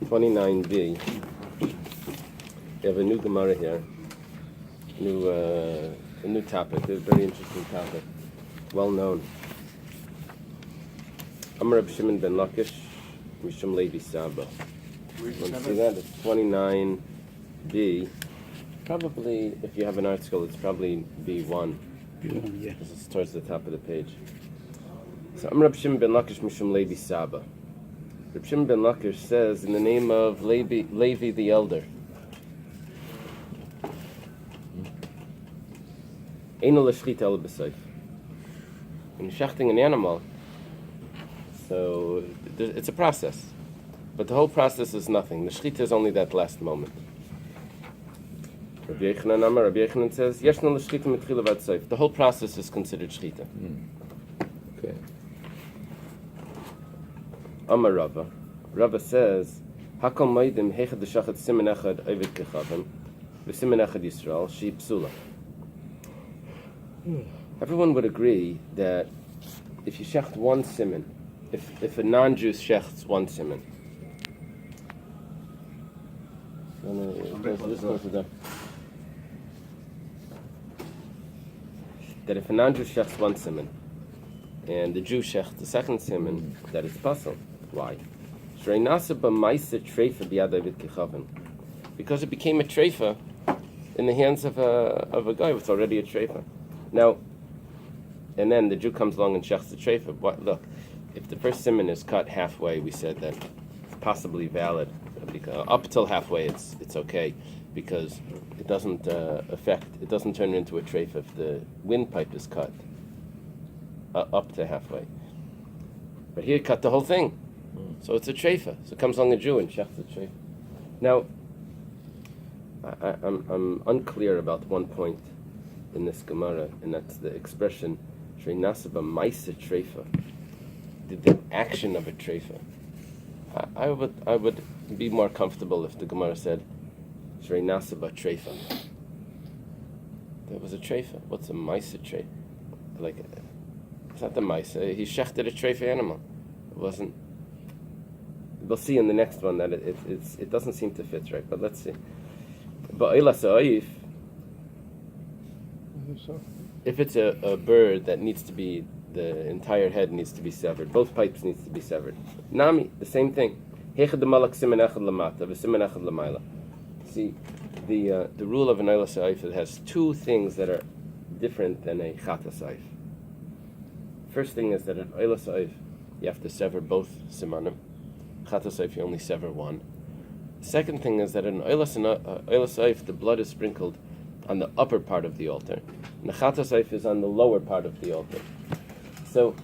29b. We have a new Gemara here, a new topic, a very interesting topic, well known. Amar Rabbi Shimon ben Lakish, Mishum Levi Saba. Want to see that? It's 29b. Probably, if you have an article, it's probably B1. B1, yeah. This is towards the top of the page. So Amar Rabbi Shimon ben Lakish, Mishum Levi Saba. Rabbi Shimon ben Lakish says, in the name of Levi the elder, Eino l'shchita el b'seif. When you're shechting an animal, so it's a process. But the whole process is nothing. The shchita is only that last moment. Rabbi Yochanan says, Yeshna l'shchita mitchila v'ad seif. The whole process is considered shchita. Okay. Amar Rava. Rava says, Hakol maidim heichad l'shachat simen echad ovid kechavim v'simen echad Yisrael shi psula. Everyone would agree that if you shecht one siman, if a non-Jew shechts one siman, that if a non-Jew shechts one siman and the Jew shechts the second siman, that it's puzzle. Why? Because it became a treifa in the hands of a guy who's already a treifa. Now, and then the Jew comes along and shechts the treifa. Look, if the first siman is cut halfway, we said that it's possibly valid. Because up till halfway, it's okay, because it doesn't it doesn't turn into a treifa if the windpipe is cut up to halfway. But here, cut the whole thing, so it's a treifa. So comes along a Jew and shechts the treifa. Now, I'm unclear about one point in this Gemara, and that's the expression "Shrei Nasaba Maisa Treifa," the action of a treifa. I would be more comfortable if the Gemara said "Shrei Nasaba Treifa." That was a treifa. What's a Maisa treifa? Like, it's not the Maisa. He shechted a treifa animal. It wasn't. We'll see in the next one that it doesn't seem to fit right. But let's see. But Eily Sa'if. If it's a bird that needs to be, the entire head needs to be severed, both pipes needs to be severed. Nami, the same thing. See, the rule of an Eily Sa'if, it has two things that are different than a Chata Sa'if. First thing is that an Eily Sa'if, you have to sever both simanim. Chata Sa'if, you only sever one. Second thing is that in Eily Sa'if, the blood is sprinkled on the upper part of the altar, and the Chata Sa'if is on the lower part of the altar. So,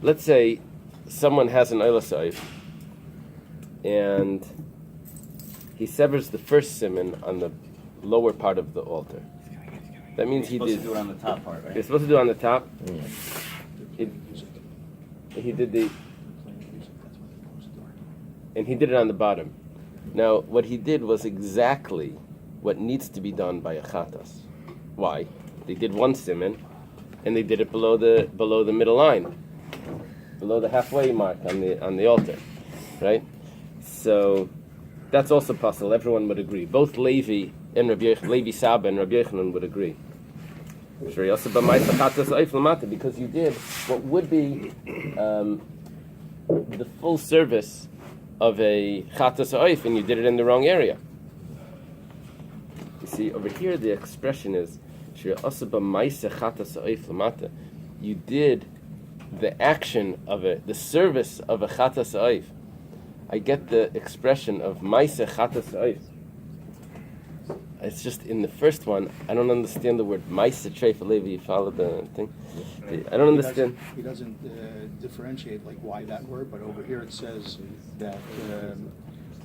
let's say someone has an Eily Sa'if, and he severs the first siman on the lower part of the altar. That means he did. Supposed to do it on the top part, right? You're supposed to do it on the top. He did it on the bottom. Now, what he did was exactly what needs to be done by a chatas. Why? They did one siman, and they did it below the middle line, below the halfway mark on the altar, right? So that's also possible. Everyone would agree. Both Levi Saba and Rabbi Yochanan would agree. Because you did what would be the full service of a chatas ha'oif, and you did it in the wrong area. You see, over here the expression is you did the action of it, the service of a chatas ha'oif. I get the expression of maisa chatas ha'oif. It's just in the first one, I don't understand the word maisa treifa. Levi, you follow the thing? I don't understand. He doesn't differentiate like why that word, but over here it says that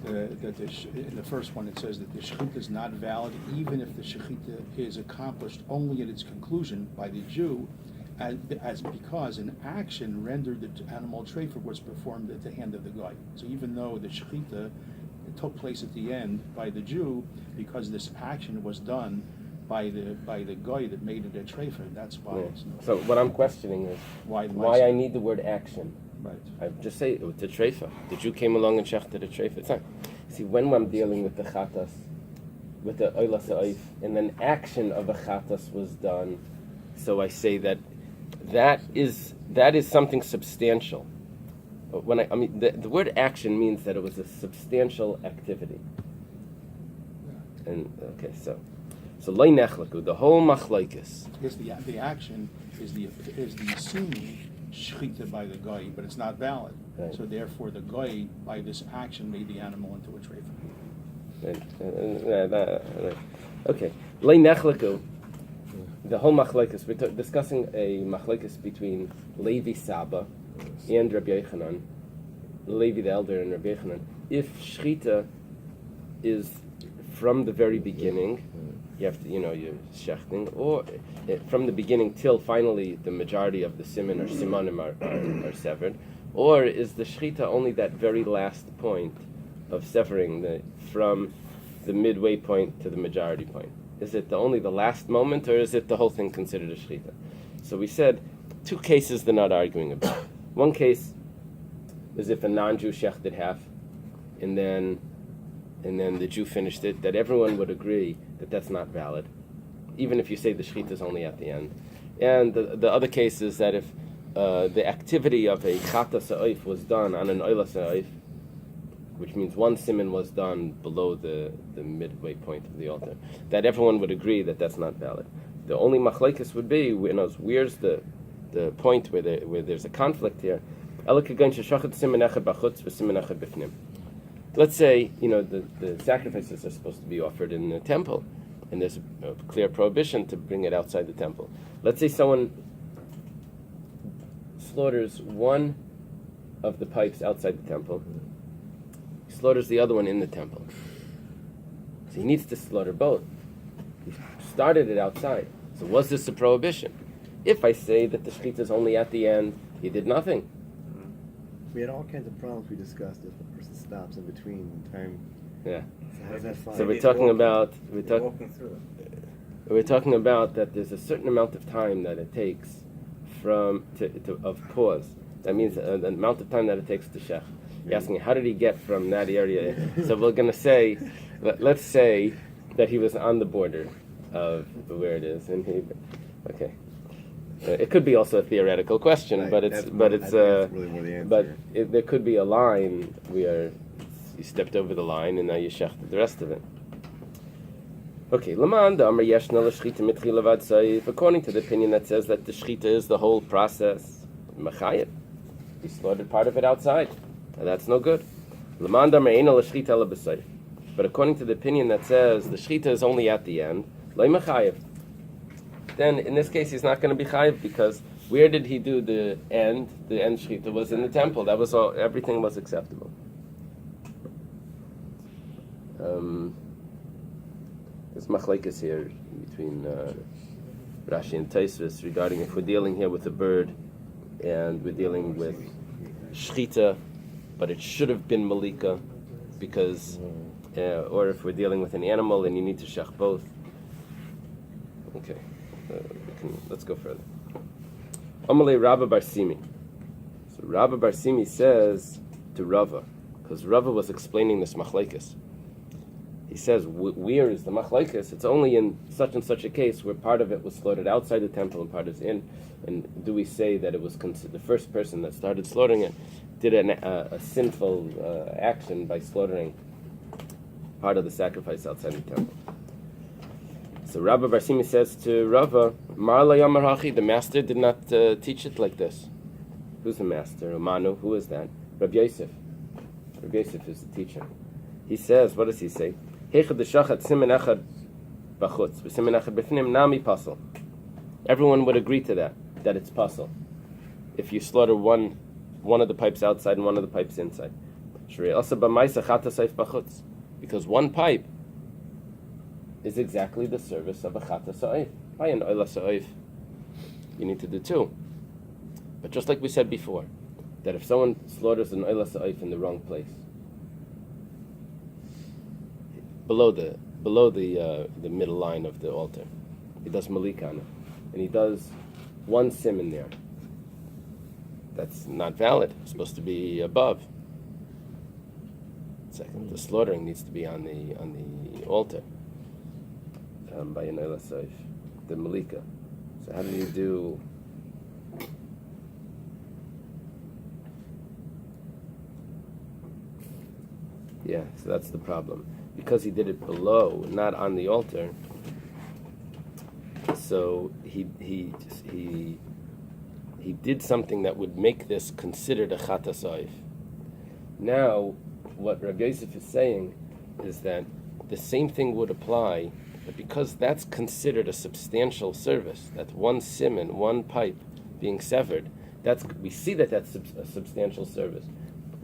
in the first one it says that the shechita is not valid even if the shechita is accomplished only at its conclusion by the Jew, as because an action rendered the animal treifa was performed at the hand of the guy. So even though the shechita took place at the end by the Jew, because this action was done by the guy that made it a treifa, that's why. So what I'm questioning is why I need the word action. Right. I just say with the treifa. The Jew came along and shechted the treifa. It's not. See, when I'm dealing with the chatas, with the oilas ha'oif, and an action of a chatas was done, so I say that is something substantial. But when I mean the word action means that it was a substantial activity. And okay, so loy nechlaku, the whole machlokes. Yes, the action is the assuming shechita by the goy, but it's not valid. Right. So therefore, the goy by this action made the animal into a treifa. Okay, loy nechlaku, the whole machlokes. We're discussing a machlokes between Levi Saba and Rabbi Yochanan, Levi the elder and Rabbi Yochanan. If shechita is from the very beginning, you have to, you're shechting, or from the beginning till finally the majority of the siman or simanim are severed, or is the shechita only that very last point of severing from the midway point to the majority point? Is it only the last moment, or is it the whole thing considered a shechita? So we said two cases they're not arguing about. One case is if a non-Jew shechted half, and then the Jew finished it, that everyone would agree that that's not valid, even if you say the shechita is only at the end. And the other case is that if the activity of a chatas ha'oif was done on an oilas ha'oif, which means one siman was done below the midway point of the altar, that everyone would agree that that's not valid. The only machlekes would be, where's the point where there's a conflict here. Let's say, the sacrifices are supposed to be offered in the temple, and there's a clear prohibition to bring it outside the temple. Let's say someone slaughters one of the pipes outside the temple, slaughters the other one in the temple. So he needs to slaughter both. He started it outside. So was this a prohibition? If I say that the shechita is only at the end, he did nothing. We had all kinds of problems we discussed if a person stops in between time. Yeah. So how does that fly? So we're talking about that there's a certain amount of time that it takes of pause. That means the amount of time that it takes to shech. You're asking, how did he get from that area? So we're going to say, let's say that he was on the border of where it is, and okay. It could be also a theoretical question, right. But there could be a line where you stepped over the line and now you shechted the rest of it. Okay, according to the opinion that says that the shechita is the whole process, Machayet, he slaughtered part of it outside. Now that's no good. But according to the opinion that says the shechita is only at the end, then in this case he's not going to be chayiv, because where did he do the end? The end shechita was in the temple. That was all. Everything was acceptable. There's machlekes here between Rashi and Tosfos regarding if we're dealing here with a bird and we're dealing with shechita, but it should have been malika, because, or if we're dealing with an animal and you need to shech both. Okay. Let's go further. Amalei Rabbi Bar Simi. So Rabbi Bar Simi says to Rava, because Rava was explaining this machlekes. He says, where is the machlekes? It's only in such and such a case where part of it was slaughtered outside the temple and part is in. And do we say that it was the first person that started slaughtering it did a sinful action by slaughtering part of the sacrifice outside the temple? So Rabbi Bar Simi says to Rava, Marla Yamar Hachi, the master did not teach it like this. Who's the master? Umanu, who is that? Rabbi Yosef. Rabbi Yosef is the teacher. He says, what does he say? Everyone would agree to that it's puzzle. If you slaughter one of the pipes outside and one of the pipes inside. Because one pipe is exactly the service of a chatas ha'oif. By an oilas ha'oif, you need to do two. But just like we said before, that if someone slaughters an oilas ha'oif in the wrong place, below the middle line of the altar, he does malik on it, and he does one siman there, That's not valid. It's supposed to be above. Second, the slaughtering needs to be on the altar. By an Eily Seif, the Malika. So how do you do? Yeah, so that's the problem. Because he did it below, not on the altar. So he did something that would make this considered a chatas oif. Now, what Rabbi Yosef is saying is that the same thing would apply, but because that's considered a substantial service, that one siman, one pipe being severed, we see that that's a substantial service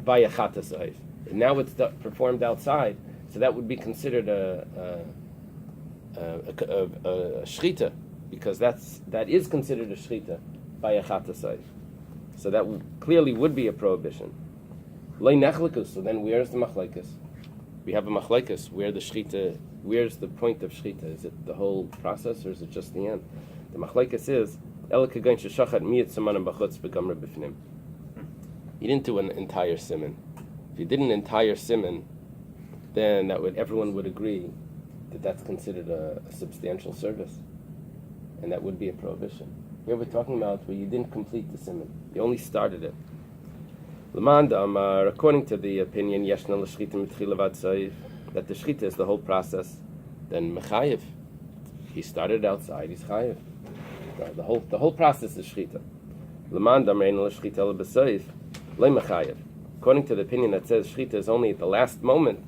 by a chatas oif. And now it's performed outside, so that would be considered a shchita, because that is considered a shchita by a chatas oif. So that clearly would be a prohibition. Loi nechlikus. So then, where's the machlekes? We have a machlekes. Where's the point of shchita? Is it the whole process, or is it just the end? The machlekes is ela kagain sheshachat miyat samanim b'chutz begamra b'fnim. You didn't do an entire siman. If you did an entire siman, then everyone would agree that that's considered a substantial service, and that would be a prohibition. Here we're talking about where you didn't complete the siman; you only started it. According to the opinion, that the shchita is the whole process, then mechayev. He started outside, he's chayev. The whole process is shchita. According to the opinion that says shchita is only at the last moment,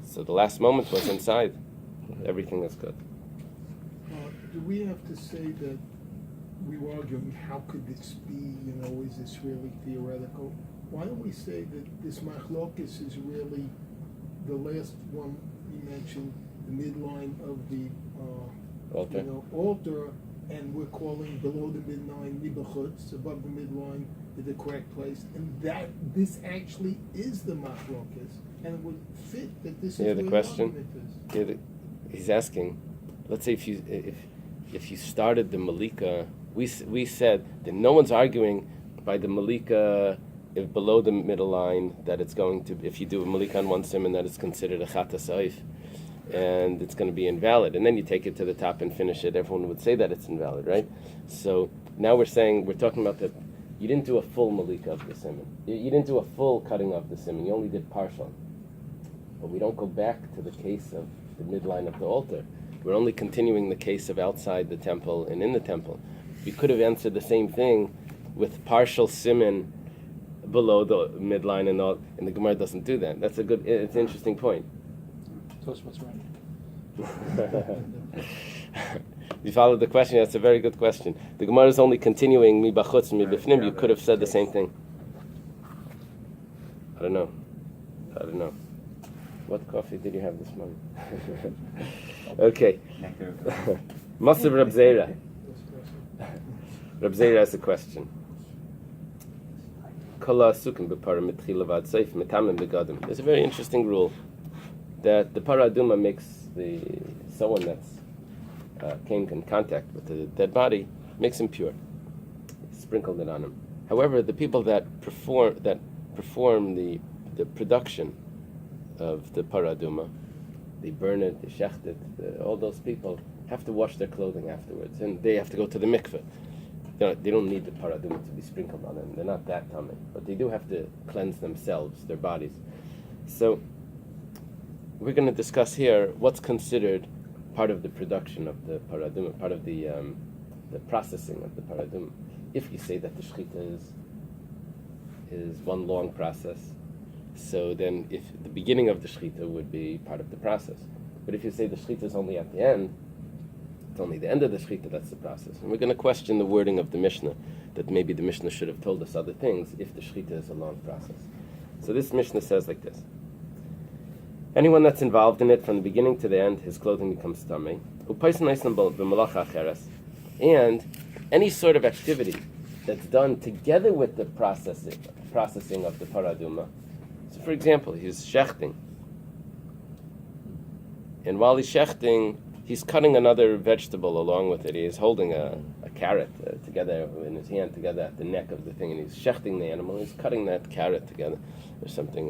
so the last moment was inside, everything is good. Do we have to say that we were arguing how could this be, is this really theoretical? Why don't we say that this machlokes is really the last one you mentioned, the midline of the altar, and we're calling below the midline mibachutz, above the midline the correct place, and that this actually is the machlokes, and it would fit that this is the where question. The argument is. He's asking, let's say if you started the malika, we said that no one's arguing by the malika if below the middle line that it's going to, if you do a malika on one siman, that it's considered a chatas oif, and it's going to be invalid. And then you take it to the top and finish it. Everyone would say that it's invalid, right? So now we're talking about that you didn't do a full malika of the siman. You didn't do a full cutting of the siman. You only did partial. But we don't go back to the case of the midline of the altar. We're only continuing the case of outside the temple and in the temple. We could have answered the same thing with partial siman below the midline and all, and the Gemara doesn't do that. It's an interesting point. Tell us what's right. You followed the question. That's a very good question. The Gemara is only continuing mi bachutz mi bifnim. You could have said the same thing. I don't know. What coffee did you have this morning? Okay. Masav Reb Zera. Reb Zera has a question. There's a very interesting rule that the paraduma makes someone that's came in contact with the dead body, makes him pure. Sprinkled it on him. However, the people that perform the production of the paraduma, they burn it, they shecht it, all those people have to wash their clothing afterwards, and they have to go to the mikveh. They don't need the paraduma to be sprinkled on them. They're not that tummy, but they do have to cleanse themselves, their bodies. So we're going to discuss here what's considered part of the production of the paraduma, part of the processing of the paraduma. If you say that the shechita is one long process, so then if the beginning of the shechita would be part of the process. But if you say the shechita is only at the end, it's only the end of the shechita, that's the process. And we're going to question the wording of the Mishnah, that maybe the Mishnah should have told us other things if the shechita is a long process. So this Mishnah says like this. Anyone that's involved in it from the beginning to the end, his clothing becomes tamei. And any sort of activity that's done together with the processing of the paraduma. So for example, he's shechting. And while he's shechting, he's cutting another vegetable along with it. He is holding a carrot together in his hand, together at the neck of the thing, and he's shechting the animal. He's cutting that carrot together, or something.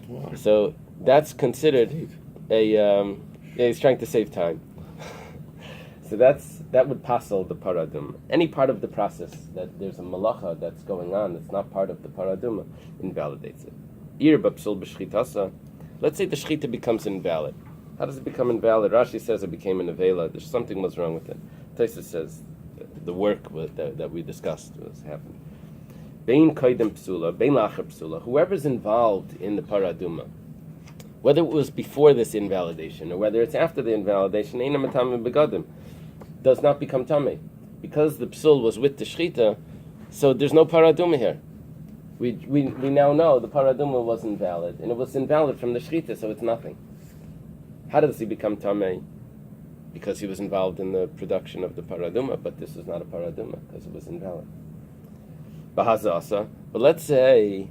Why? So that's considered a. He's trying to save time. So that would passel the paraduma. Any part of the process that there's a malacha that's going on that's not part of the paraduma invalidates it. Ir b'psul b'shchitasa. Let's say the shchita becomes invalid. How does it become invalid? Rashi says it became an avela. There's something was wrong with it. Taisa says the work that we discussed was happening. Bein koydem psula, bein lacher psula. Whoever's involved in the paraduma, whether it was before this invalidation or whether it's after the invalidation, eina matamim begadim, does not become tamei. Because the psul was with the shchita, so there's no paraduma here. We now know the paraduma was invalid, and it was invalid from the shchita, so it's nothing. How does he become tamei? Because he was involved in the production of the paraduma, but this is not a paraduma because it was invalid. Bahazasa. But let's say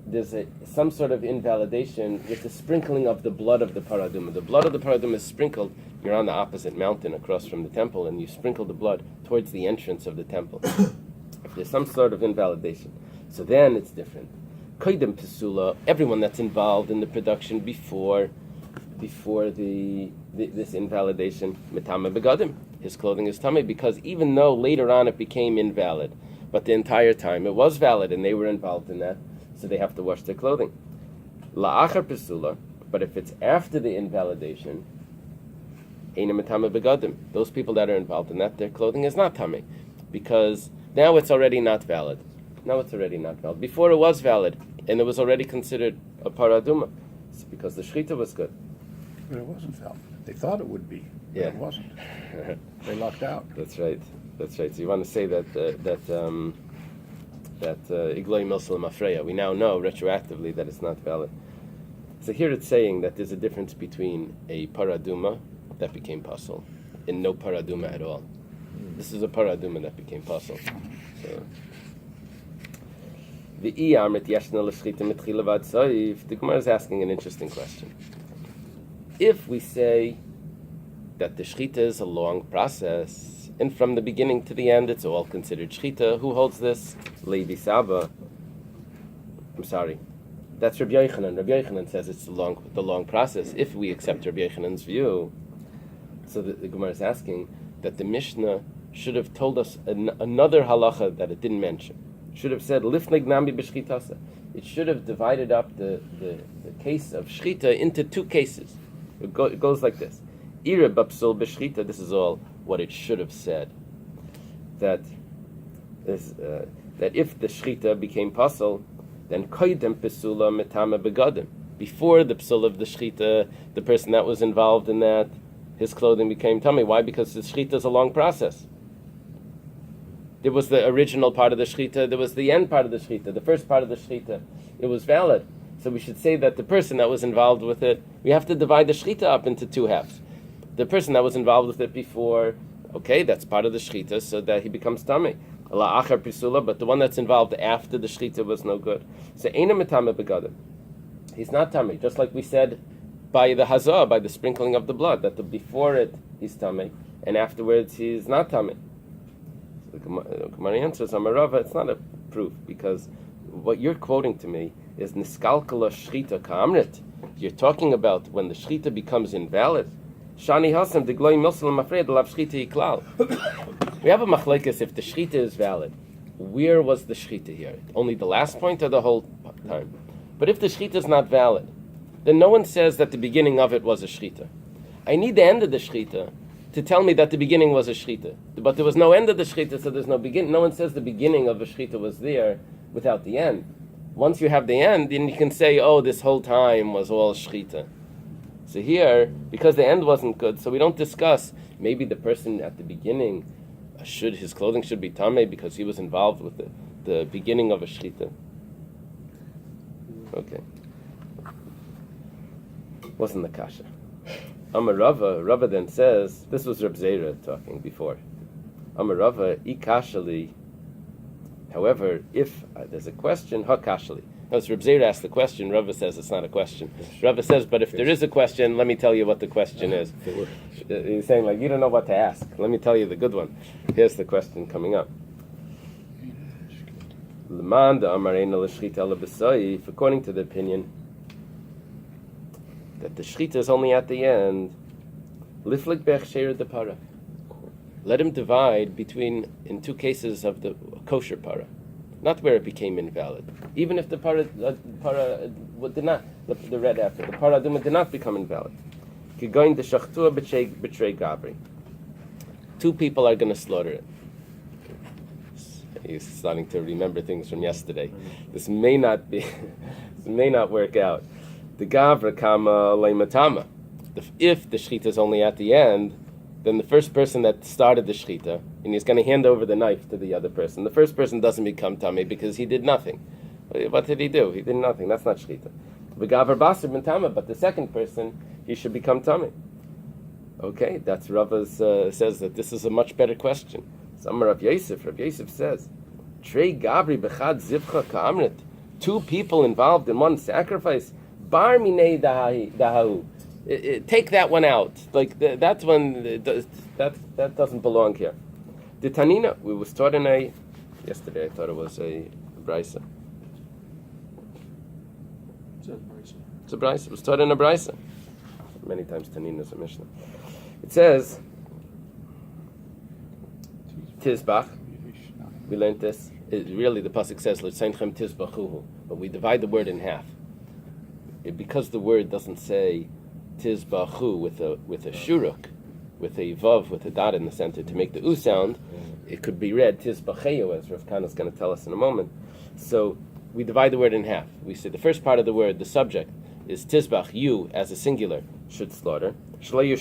there's some sort of invalidation with the sprinkling of the blood of the paraduma. The blood of the paraduma is sprinkled. You're on the opposite mountain across from the temple, and you sprinkle the blood towards the entrance of the temple. If there's some sort of invalidation, so then it's different. Koydem pesula, everyone that's involved in the production before this invalidation, metame begadim, his clothing is tamei, because even though later on it became invalid, but the entire time it was valid and they were involved in that, so they have to wash their clothing. La'achar pesula, but if it's after the invalidation, eina metame begadim, those people that are involved in that, their clothing is not tamei, because now it's already not valid. Now it's already not valid. Before it was valid, and it was already considered a paraduma. It's because the shchita was good. But it wasn't valid. They thought it would be, but Yeah. it wasn't. They lucked out. That's right. So you want to say that igloi milsel mafreya. We now know retroactively that it's not valid. So here it's saying that there's a difference between a paraduma that became pasul and no paraduma at all. This is a paraduma that became pasul. So. The Gemara is asking an interesting question. If we say that the shchita is a long process, and from the beginning to the end it's all considered shchita, who holds this? Levi Saba. I'm sorry. That's Rabbi Yochanan. Rabbi Yochanan says it's the long process. If we accept Rabbi Yochanan's view, so the Gemara is asking that the Mishnah should have told us another halacha that it didn't mention. Should have said lifnei gnami b'shchitasa. It should have divided up the case of shchita into two cases. It goes like this: ira b'psul b'shchita. This is all what it should have said. That if the shchita became pasul, then koydem pesula metame begadim. Before the psul of the shchita, the person that was involved in that, his clothing became tamei. Why? Because the shchita is a long process. There was the original part of the shchita, there was the end part of the shchita, the first part of the shchita. It was valid. So we should say that the person that was involved with it, we have to divide the shchita up into two halves. The person that was involved with it before, okay, that's part of the shchita, so that he becomes tamei. La'achar pisula, but the one that's involved after the shchita was no good. So eina metame begadim. He's not tamei, just like we said by the hazah, by the sprinkling of the blood, that before it he's tamei, and afterwards he's not tamei. The Gemara answers, Amarava, it's not a proof, because what you're quoting to me is niskalkala shchita ka'amrit. You're talking about when the shchita becomes invalid. Shani hasam degloi milsel mafred lav shchita iklal. We have a machlekes if the shchita is valid. Where was the shchita here? Only the last point or the whole time? But if the shchita is not valid, then no one says that the beginning of it was a shchita. I need the end of the shchita to tell me that the beginning was a shchita. But there was no end of the shchita, so there's no beginning. No one says the beginning of a shchita was there without the end. Once you have the end, then you can say, oh, this whole time was all shchita. So here, because the end wasn't good, so we don't discuss, maybe the person at the beginning, his clothing should be tamei because he was involved with the beginning of a shchita. Okay. Wasn't the kasha. Rava then says, this was Reb Zera talking before. Rava, ikashali. However, if there's a question, hakashali. As Reb Zeir asked the question, Rava says it's not a question. Rava says, but if there is a question, let me tell you what the question is. He's saying, like, you don't know what to ask. Let me tell you the good one. Here's the question coming up. According to the opinion that the shechita is only at the end, liflik bech sheir de para. Let him divide in two cases of the kosher para. Not where it became invalid. Even if the para did not, the red after, the paraduma did not become invalid. Going to shachtua betray gabri. Two people are going to slaughter it. He's starting to remember things from yesterday. This may not work out. The gavra kama leimatama. If the shechita is only at the end, then the first person that started the shechita, and he's going to hand over the knife to the other person. The first person doesn't become tamei because he did nothing. What did he do? He did nothing. That's not shechita. V'gavar basar ben tama, but the second person, he should become tamei. Okay, that's Rava's says that this is a much better question. Some Rav Yosef says, Trei gabri bechad zivcha ka'amrit. Two people involved in one sacrifice. Bar minei dahu. Take that one out. Like that one, that doesn't belong here. The Tanina, we was taught yesterday. I thought it was a brisa. It's a brisa. It was taught in a brisa. Many times Tanina is a Mishnah. It says Tizbach. We learned this. Really, the pasuk says L'tzeinchem tizbachuhu, but we divide the word in half. Because the word doesn't say tizbachu with a shuruk, with a vav, with a dot in the center to make the u sound, it could be read tizbacheu, as Rav Kana is going to tell us in a moment. So we divide the word in half. We say the first part of the word, the subject, is tizbach, you as a singular should slaughter. You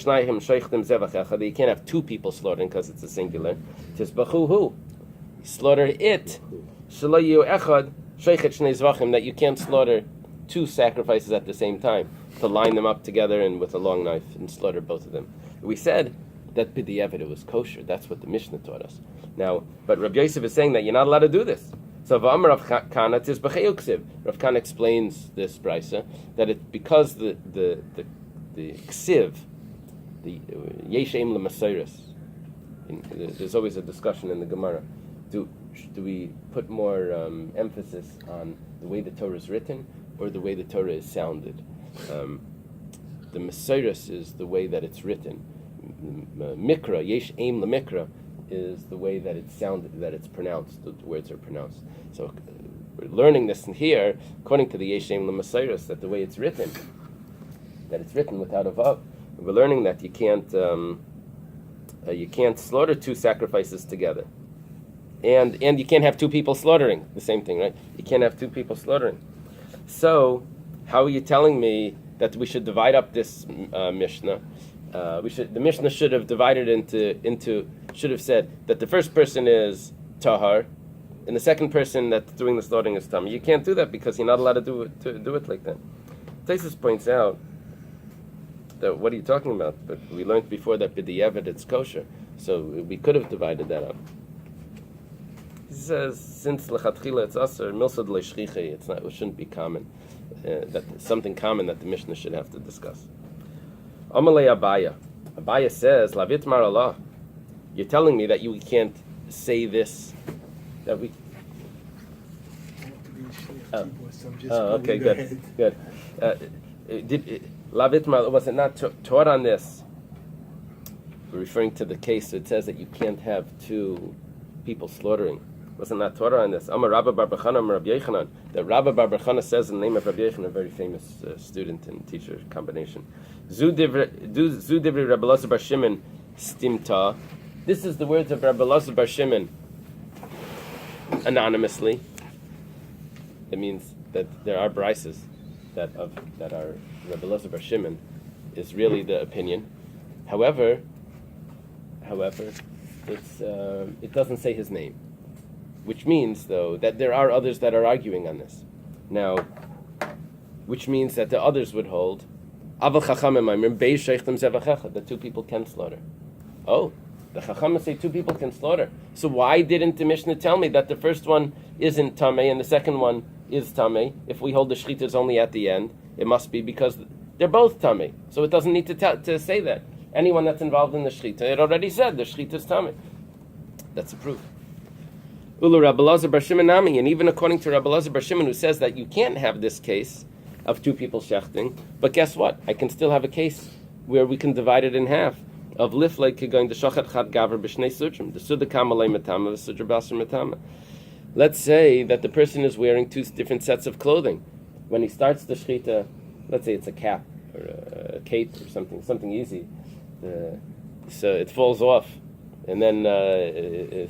can't have two people slaughtering because it's a singular. Tizbachu hu, slaughter it. That you can't slaughter two sacrifices at the same time, to line them up together and with a long knife and slaughter both of them. We said that b'di'evet it was kosher. That's what the Mishnah taught us. Now, but Rabbi Yosef is saying that you're not allowed to do this. So v'amar Rav Kana tizbacheu ksiv. Rav Kana explains this brisa that it because the ksiv, the yeshem l'maseiros. There's always a discussion in the Gemara. Do we put more emphasis on the way the Torah is written or the way the Torah is sounded? The Maseiros is the way that it's written. Mikra, Yesh Aim LaMikra, is the way that it's sounded, that it's pronounced, the words are pronounced. So we're learning this here, according to the Yesh Aim LaMaseiros, that the way it's written, that it's written without a vav. We're learning that you can't slaughter two sacrifices together. And you can't have two people slaughtering, the same thing, right? You can't have two people slaughtering. So, how are you telling me that we should divide up this Mishnah? The Mishnah should have divided should have said that the first person is Tahar, and the second person that's doing the slaughtering is Tamei. You can't do that because you're not allowed to do it like that. Taisus points out that what are you talking about? But we learned before that b'di'evet it's kosher, so we could have divided that up. He says, since lechatchila it's aser, milsad leishchiche, it shouldn't be common. That's something common that the Mishnah should have to discuss. Amalei Abaya. Abaya says, Lavit Mar Allah. You're telling me that you can't say this, that we... okay, good. Lavit Mar Allah, was it not taught on this? We're referring to the case, so it says that you can't have two people slaughtering. Wasn't that Torah on this? Amar Rabbi Bar Bechana, Amar Rabbi Yechanan. That Rabbi Bar Bechana says in the name of Rabbi Yechanan, a very famous student and teacher combination. Zu divri Rabbi Elazar Bar Shimon stimta. This is the words of Rabbi Elazar Bar Shimon anonymously. It means that there are brises that are Rabbi Elazar Bar Shimon is really the opinion. However, it doesn't say his name. Which means, though, that there are others that are arguing on this. Now, which means that the others would hold, that two people can slaughter. Oh, the Chachamim say two people can slaughter. So why didn't the Mishnah tell me that the first one isn't Tamei and the second one is tamei. If we hold the shechita is only at the end, it must be because they're both tamei. So it doesn't need to say that. Anyone that's involved in the shechita, it already said the shechita is tamei. That's a proof. Ulu Rabbi Elazar bar Shimon Nami, and even according to Rabbi Elazar bar Shimon, who says that you can't have this case of two people shechting, but guess what? I can still have a case where we can divide it in half. Of liflei going to shachat chad gaver b'shnei sudrim, the suda kamalei matama, the sudra basar matama. Let's say that the person is wearing two different sets of clothing. When he starts the shechita, let's say it's a cap or a cape or something easy, so it falls off. And then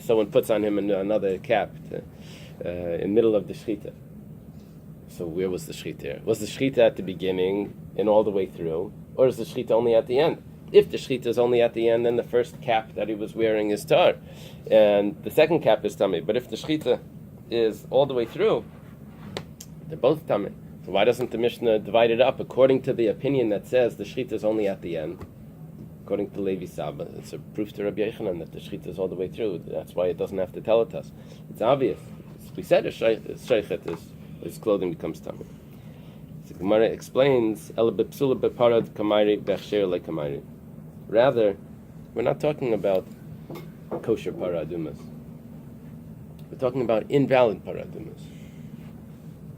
someone puts on him another cap in the middle of the shechita. So where was the shechita? Was the shechita at the beginning and all the way through, or is the shechita only at the end? If the shechita is only at the end, then the first cap that he was wearing is tar, and the second cap is tummy. But if the shechita is all the way through, they're both tummy. So why doesn't the Mishnah divide it up according to the opinion that says the shechita is only at the end? According to Levi Saba, it's a proof to Rabbi Yochanan that the shechita is all the way through. That's why it doesn't have to tell it us. It's obvious. We said a sheichet, his clothing becomes tummy. So Gemara explains, rather, we're not talking about kosher paradumas. We're talking about invalid paradumas.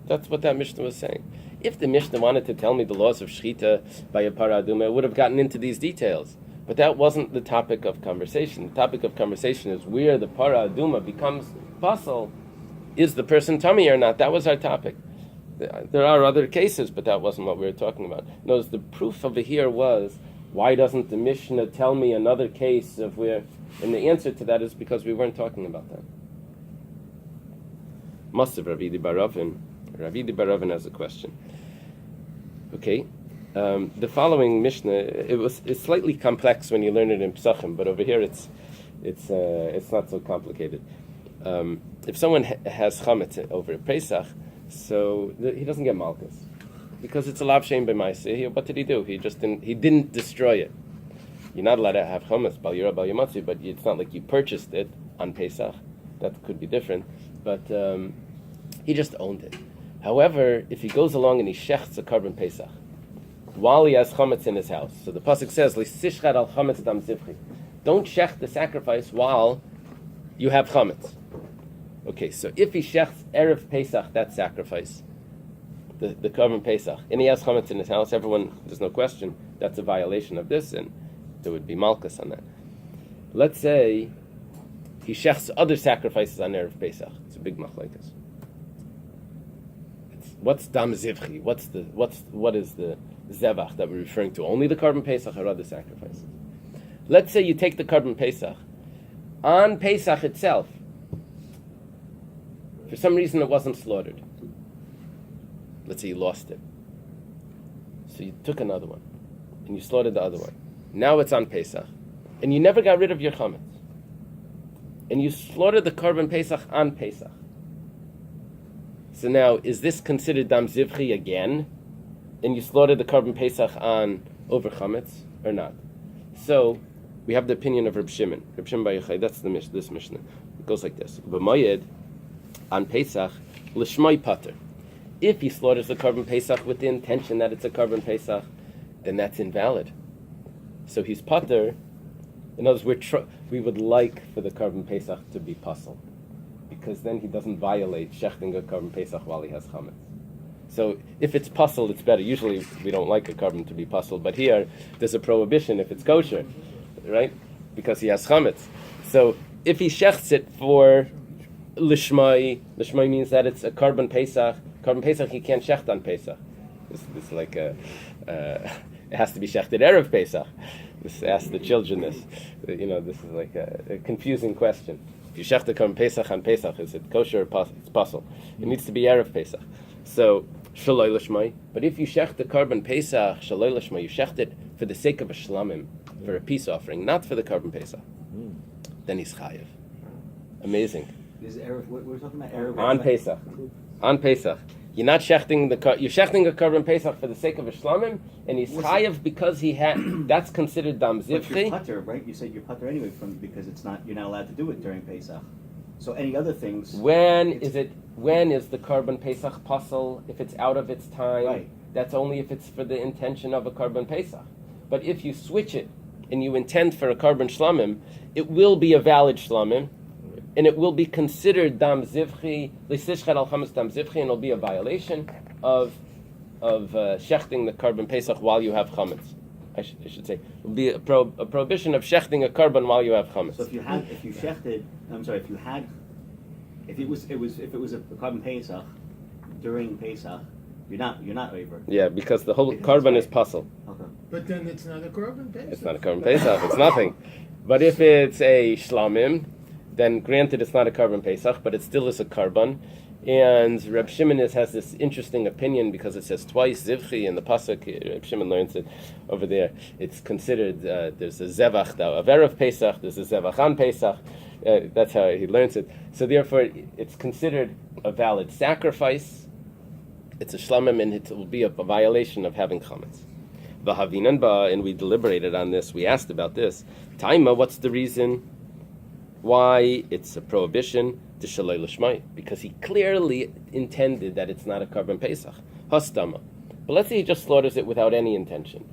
That's what that Mishnah was saying. If the Mishnah wanted to tell me the laws of shechita by a paraduma, it would have gotten into these details. But that wasn't the topic of conversation. The topic of conversation is where the paraduma becomes pasul. Is the person tummy or not? That was our topic. There are other cases, but that wasn't what we were talking about. Notice the proof over here was, why doesn't the Mishnah tell me another case of where... And the answer to that is because we weren't talking about that. Masav Rabbi Baravin. Rabbi Baravin has a question. Okay, the following Mishnah, it's slightly complex when you learn it in Pesachim, but over here it's not so complicated. If someone has chametz over Pesach, so he doesn't get malchus because it's a lav shein b'maaseh. What did he do? He didn't destroy it. You're not allowed to have chametz bal yira bal yamatzi, but it's not like you purchased it on Pesach. That could be different, but he just owned it. However, if he goes along and he shechts a carbon Pesach while he has chametz in his house, so the pasuk says, "L'sishchad al chametz dam zivchi." Don't shecht the sacrifice while you have chametz. Okay, so if he shechts erev Pesach, that sacrifice, the carbon Pesach, and he has chametz in his house, there's no question, that's a violation of this, and there would be malchus on that. Let's say he shechts other sacrifices on erev Pesach. It's a big machlokes. What's dam zivchi? What is the zevach that we're referring to? Only the carbon Pesach or other sacrifices? Let's say you take the carbon Pesach. On Pesach itself, for some reason it wasn't slaughtered. Let's say you lost it. So you took another one, and you slaughtered the other one. Now it's on Pesach, and you never got rid of your chametz. And you slaughtered the carbon Pesach on Pesach. So now, is this considered dam zivchi again? And you slaughtered the carbon Pesach on over chametz or not? So we have the opinion of Reb Shimon. Reb Shimon bar Yochai. That's this Mishnah. It goes like this: B'mayed on Pesach l'shmai pater. If he slaughters the carbon Pesach with the intention that it's a carbon Pesach, then that's invalid. So he's pater. In other words, we would like for the carbon Pesach to be pasul, because then he doesn't violate shechting a carbon Pesach while he has chametz. So if it's pasul, it's better. Usually we don't like a carbon to be pasul, but here there's a prohibition if it's kosher, right? Because he has chametz. So if he shechts it for lishmai means that it's a carbon Pesach. Carbon Pesach he can't shecht on Pesach. This like it has to be shechted erev Pesach. This ask the children this. This is like a confusing question. If you shecht the carbon Pesach on Pesach, is it kosher or it's pasul? It needs to be erev Pesach. So shaloi lishmai. But if you shecht the carbon Pesach shaloi lishmai, you shecht it for the sake of a shlamim, for a peace offering, not for the carbon Pesach. Then he's chayiv. Amazing. This is erev. We're talking about erev on Pesach. On Pesach. You're not shechting you're shechting a carbon Pesach for the sake of a shlamim, and he's chayiv because he had. That's considered dam zivchi. But you're putter, right? You said you're putter anyway because it's not. You're not allowed to do it during Pesach. So any other things? When is the Korban Pesach puzzle? If it's out of its time, Right. that's only if it's for the intention of a Korban Pesach. But if you switch it and you intend for a Korban Shlamim, it will be a valid Shlamim, and it will be considered Dam Zivchi, L'Sishchet al Chametz Dam Zivchi, and it'll be a violation of shechting the Korban Pesach while you have Chametz. I should say, it will be a prohibition of shechting a Korban while you have Chametz. So if it was a Korban Pesach during Pesach, you're not over. Yeah, because the whole Korban is puzzle. Okay. But then it's not a Korban Pesach. It's not a Korban Pesach, it's nothing. But if it's a Shlamim, then granted it's not a Korban Pesach, but it still is a Korban. And Reb Shimon has this interesting opinion because it says twice Zivchi in the Pasuk. Reb Shimon learns it over there. It's considered, there's a Zevach, a Erev Pesach, there's a Zevach on Pesach. That's how he learns it. So therefore, it's considered a valid sacrifice. It's a Shlamim, and it will be a violation of having Chametz. V'havinan ba, and we deliberated on this. We asked about this. Taima, what's the reason why it's a prohibition? D'shaloi l'shmai, because he clearly intended that it's not a Korban Pesach. Hastama. But let's say he just slaughters it without any intention.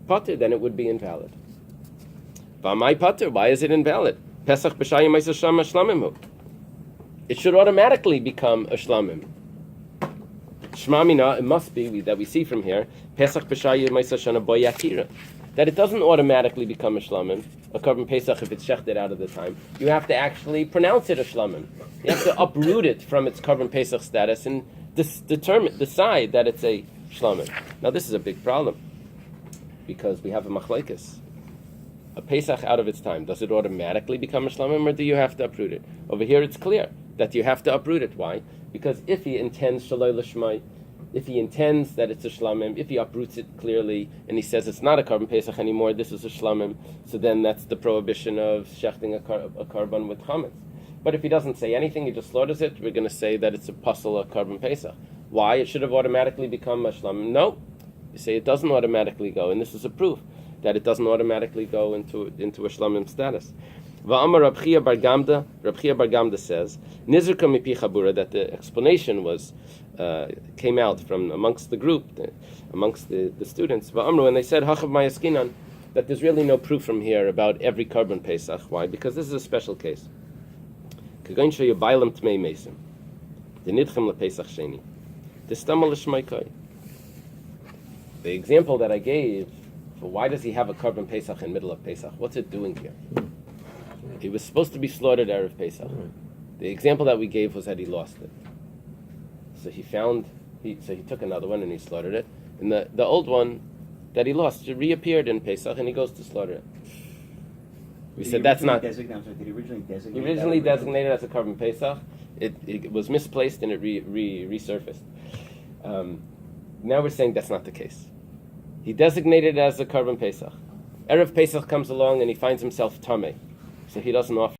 Pater, then it would be invalid. V'amai pater, why is it invalid? Pesach b'shayim ma'aseh shama shlamimu. It should automatically become a shlamim. Shmamina, it must be that we see from here, Pesach b'shayim ma'aseh shana boyakira, that it doesn't automatically become a shlamim, a Korban Pesach if it's shechted out of the time. You have to actually pronounce it a shlamim. You have to uproot it from its Korban Pesach status and decide that it's a shlamim. Now this is a big problem because we have a machlekes. A Pesach out of its time, does it automatically become a shlamim, or do you have to uproot it? Over here it's clear that you have to uproot it. Why? Because if he intends shaloi l'shmai, if he intends that it's a shlamim, if he uproots it clearly and he says it's not a Korban Pesach anymore, this is a shlamim, so then that's the prohibition of shechting a Korban with chametz. But if he doesn't say anything, he just slaughters it, we're going to say that it's a puzzle, a Korban Pesach. Why? It should have automatically become a shlamim. No. You say it doesn't automatically go, and this is a proof that it doesn't automatically go into a shlamim status. Va'amar Rab Chia bar Gamda says, Nizrka mipi chabura, that the explanation was came out from amongst the group, amongst the students. Va'amru, and they said, Hachav mayaskinan, that there's really no proof from here about every Korban Pesach. Why? Because this is a special case. Kagoin sheyu bailam tmei mesim, denidchem lepesach sheni, destamal l'shmaikai. The example that I gave for why does he have a Korban Pesach in the middle of Pesach? What's it doing here? He was supposed to be slaughtered Erev Pesach. The example that we gave was that he lost it. So he took another one and he slaughtered it. And the old one that he lost reappeared in Pesach and he goes to slaughter it. We said that's not... Did he originally designate? He originally designated as a Korban Pesach. It was misplaced and it resurfaced. Now we're saying that's not the case. He designated it as a Korban Pesach. Erev Pesach comes along and he finds himself tameh. So he doesn't offer